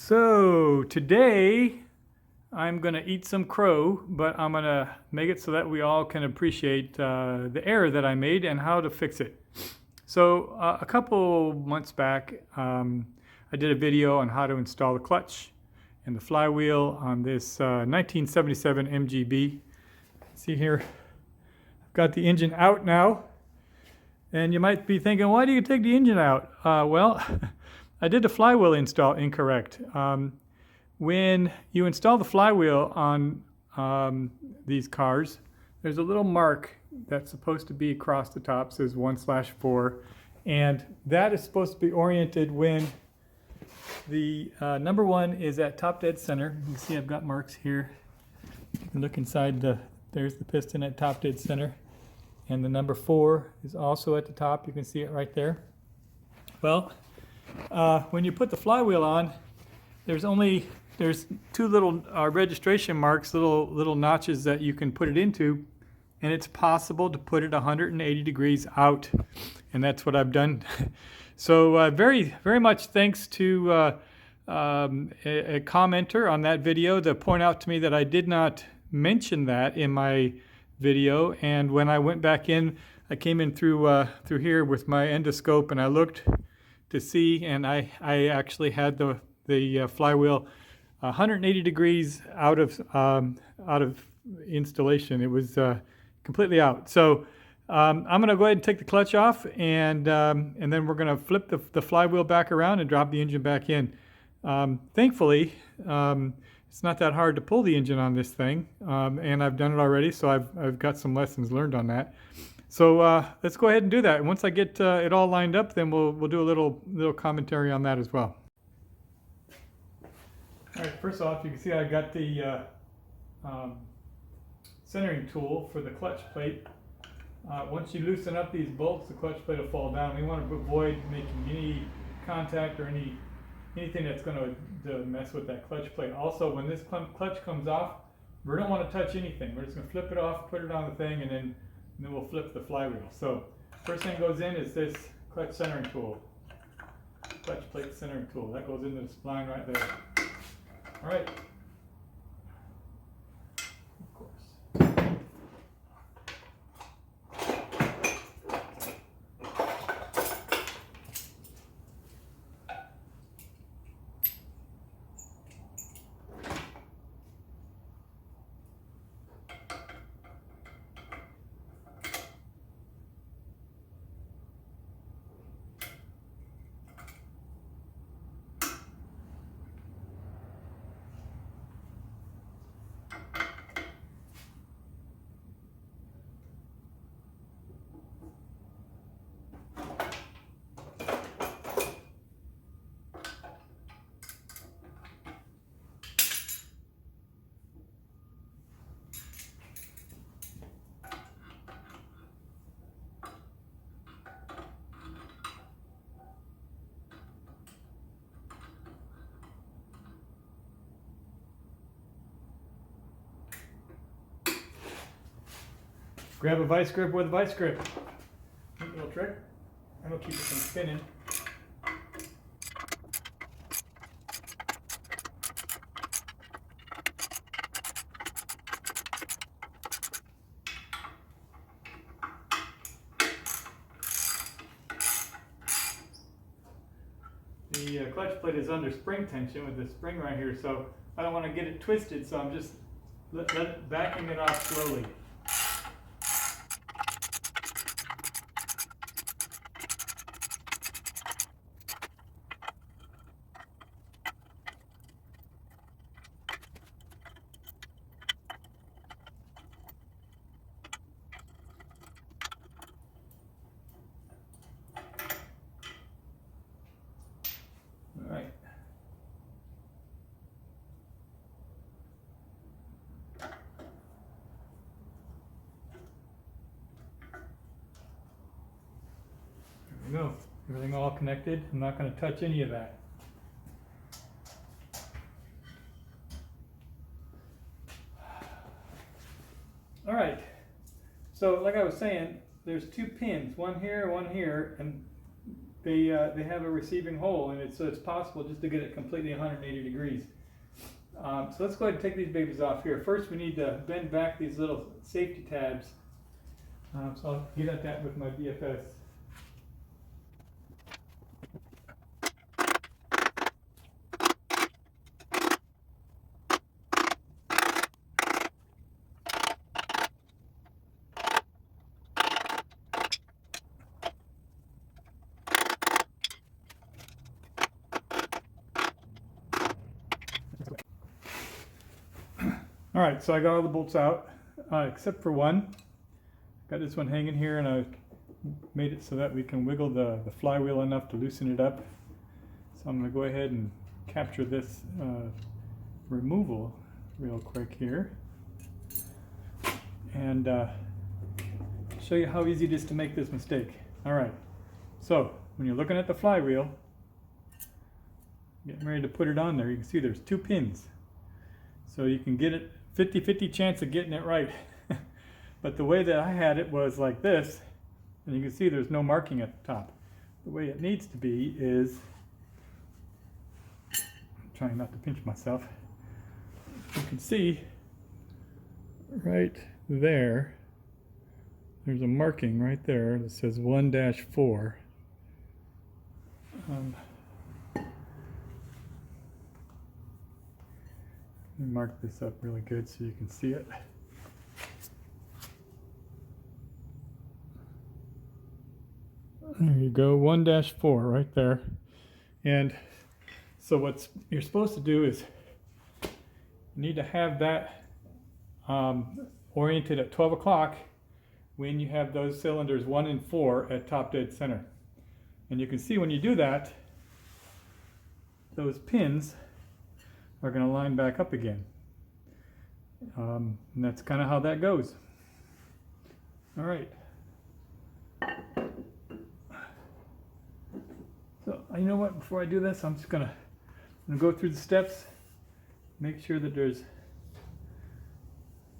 So today I'm going to eat some crow, but I'm going to make it so that we all can appreciate the error that I made and how to fix it. So a couple months back, I did a video on how to install the clutch and the flywheel on this 1977 MGB. See here, I've got the engine out now. And you might be thinking, why do you take the engine out? Well, I did the flywheel install incorrect. When you install the flywheel on these cars, there's a little mark that's supposed to be across the top, says 1/4, and that is supposed to be oriented when the number 1 is at top dead center. You can see I've got marks here. You can look inside there's the piston at top dead center. And the number 4 is also at the top. You can see it right there. Well, when you put the flywheel on, there's two little registration marks, little notches that you can put it into, and it's possible to put it 180 degrees out, and that's what I've done. So very much thanks to a commenter on that video to point out to me that I did not mention that in my video. And when I went back in, I came in through here with my endoscope, and I looked to see, and I actually had the flywheel 180 degrees out of installation. It was completely out. So I'm going to go ahead and take the clutch off, and then we're going to flip the flywheel back around and drop the engine back in. Thankfully, it's not that hard to pull the engine on this thing, and I've done it already, so I've got some lessons learned on that. So let's go ahead and do that. And once I get it all lined up, then we'll do a little commentary on that as well. All right, first off, you can see I got the centering tool for the clutch plate. Once you loosen up these bolts, the clutch plate will fall down. We want to avoid making any contact or anything that's going to mess with that clutch plate. Also, when this clutch comes off, we don't want to touch anything. We're just going to flip it off, put it on the thing, and then we'll flip the flywheel. So first thing goes in is this clutch centering tool, clutch plate centering tool. That goes into the spline right there. All right. Of course. Grab a vice grip with a vice grip. Neat little trick. That'll keep it from spinning. The clutch plate is under spring tension with this spring right here, so I don't want to get it twisted, so I'm just backing it off slowly. All right. There we go. Everything all connected. I'm not going to touch any of that. All right. So like I was saying, there's two pins, one here, and they have a receiving hole, and so it's possible just to get it completely 180 degrees. So let's go ahead and take these babies off here. First, we need to bend back these little safety tabs. So I'll get at that with my BFS. All right, so I got all the bolts out, except for one. Got this one hanging here, and I made it so that we can wiggle the flywheel enough to loosen it up. So I'm going to go ahead and capture this removal real quick here, and show you how easy it is to make this mistake. All right, so when you're looking at the flywheel, getting ready to put it on there, you can see there's 2 pins. So you can get it 50-50 chance of getting it right. But the way that I had it was like this, and you can see there's no marking at the top. The way it needs to be is, I'm trying not to pinch myself. You can see right there, there's a marking right there that says 1-4. Let me mark this up really good so you can see it. There you go, 1-4 right there. And so what you're supposed to do is you need to have that oriented at 12 o'clock when you have those cylinders 1 and 4 at top dead center. And you can see when you do that, those pins are going to line back up again. And that's kind of how that goes. All right. So you know what, before I do this, I'm just gonna go through the steps, make sure that there's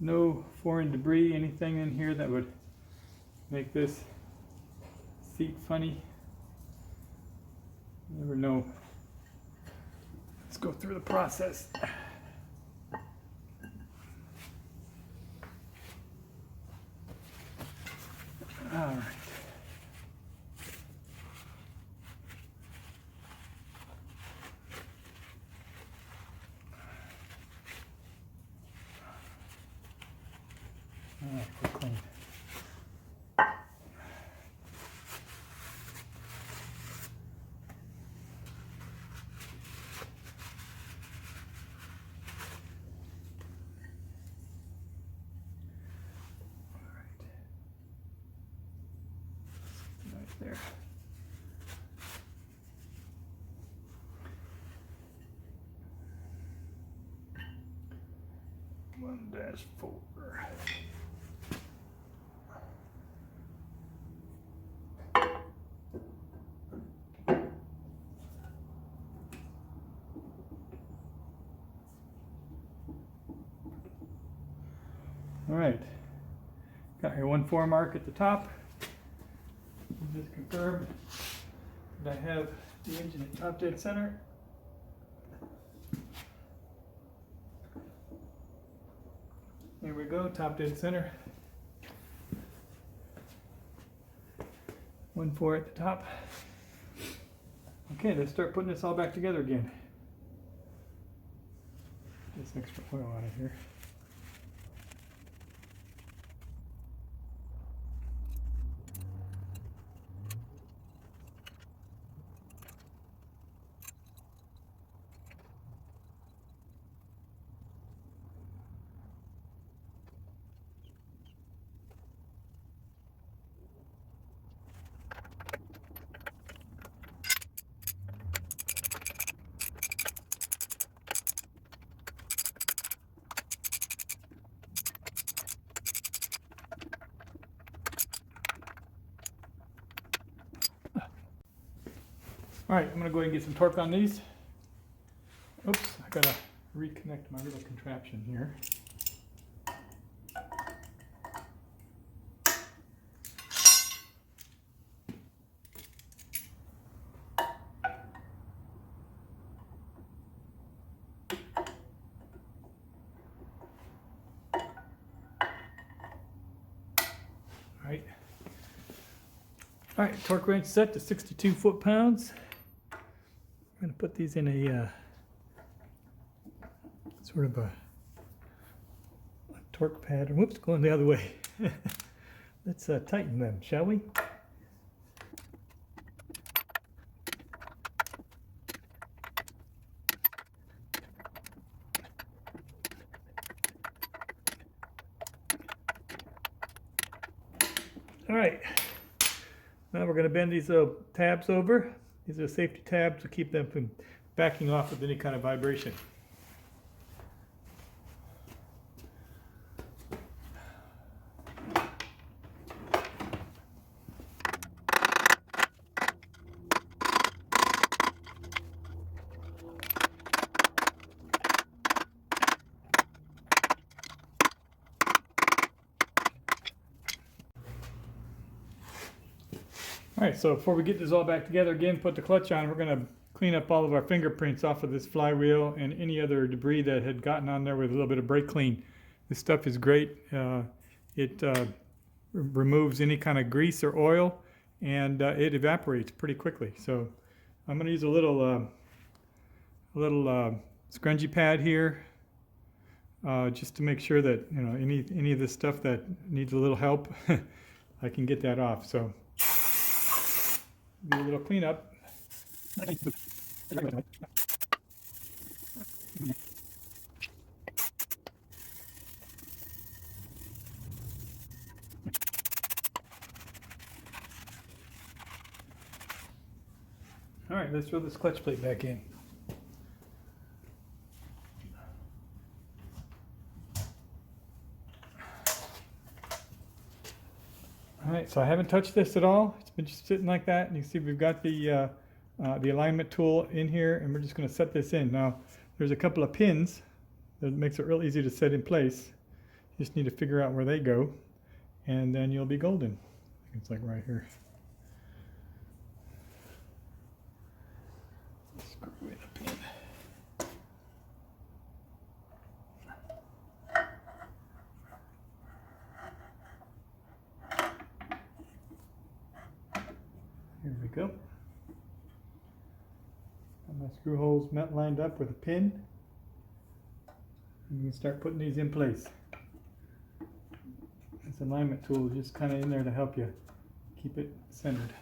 no foreign debris, anything in here that would make this seat funny. You never know. Let's go through the process. All right. Clean. There. 1-4. All right, got your 1-4 mark at the top. Just confirm that I have the engine at top dead center. There we go, top dead center. 1-4 at the top. Okay, let's start putting this all back together again. Get this extra oil out of here. All right, I'm gonna go ahead and get some torque on these. Oops, I gotta reconnect my little contraption here. All right, torque wrench set to 62 foot-pounds. I'm going to put these in a sort of a torque pattern. Whoops, going the other way. Let's tighten them, shall we? All right, now we're going to bend these little tabs over. These are safety tabs to keep them from backing off with any kind of vibration. All right, so before we get this all back together again, put the clutch on, we're going to clean up all of our fingerprints off of this flywheel and any other debris that had gotten on there with a little bit of brake clean. This stuff is great. It removes any kind of grease or oil, and it evaporates pretty quickly. So I'm going to use a little scrunchie pad here, just to make sure that any of this stuff that needs a little help, I can get that off. So do a little cleanup. All right, let's throw this clutch plate back in. All right, so I haven't touched this at all. It's been just sitting like that, and you can see we've got the alignment tool in here, and we're just going to set this in. Now, there's a couple of pins that makes it real easy to set in place. You just need to figure out where they go, and then you'll be golden. I think it's like right here. Screw in a pin. Here we go. Got my screw holes lined up with a pin. And you can start putting these in place. This alignment tool is just kind of in there to help you keep it centered.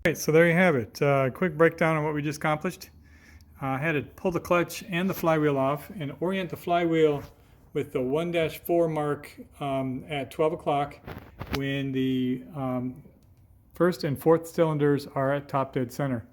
Alright, so there you have it. Quick breakdown on what we just accomplished. I had to pull the clutch and the flywheel off and orient the flywheel with the 1-4 mark at 12 o'clock when the first and fourth cylinders are at top dead center.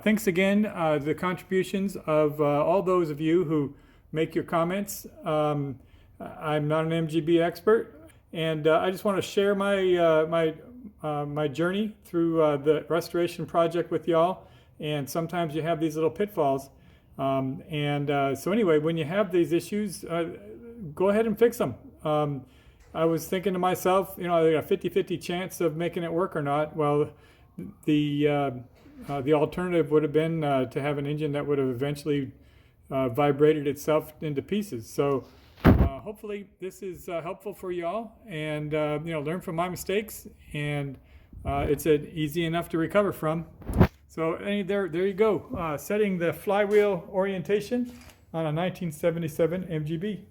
Thanks again to the contributions of all those of you who make your comments. I'm not an MGB expert, and I just want to share my journey through the restoration project with y'all. And sometimes you have these little pitfalls. So anyway, when you have these issues, go ahead and fix them. I was thinking to myself, I got a 50-50 chance of making it work or not. Well, the alternative would have been to have an engine that would have eventually vibrated itself into pieces. So hopefully this is helpful for y'all, and learn from my mistakes, and it's easy enough to recover from. So there you go, setting the flywheel orientation on a 1977 MGB.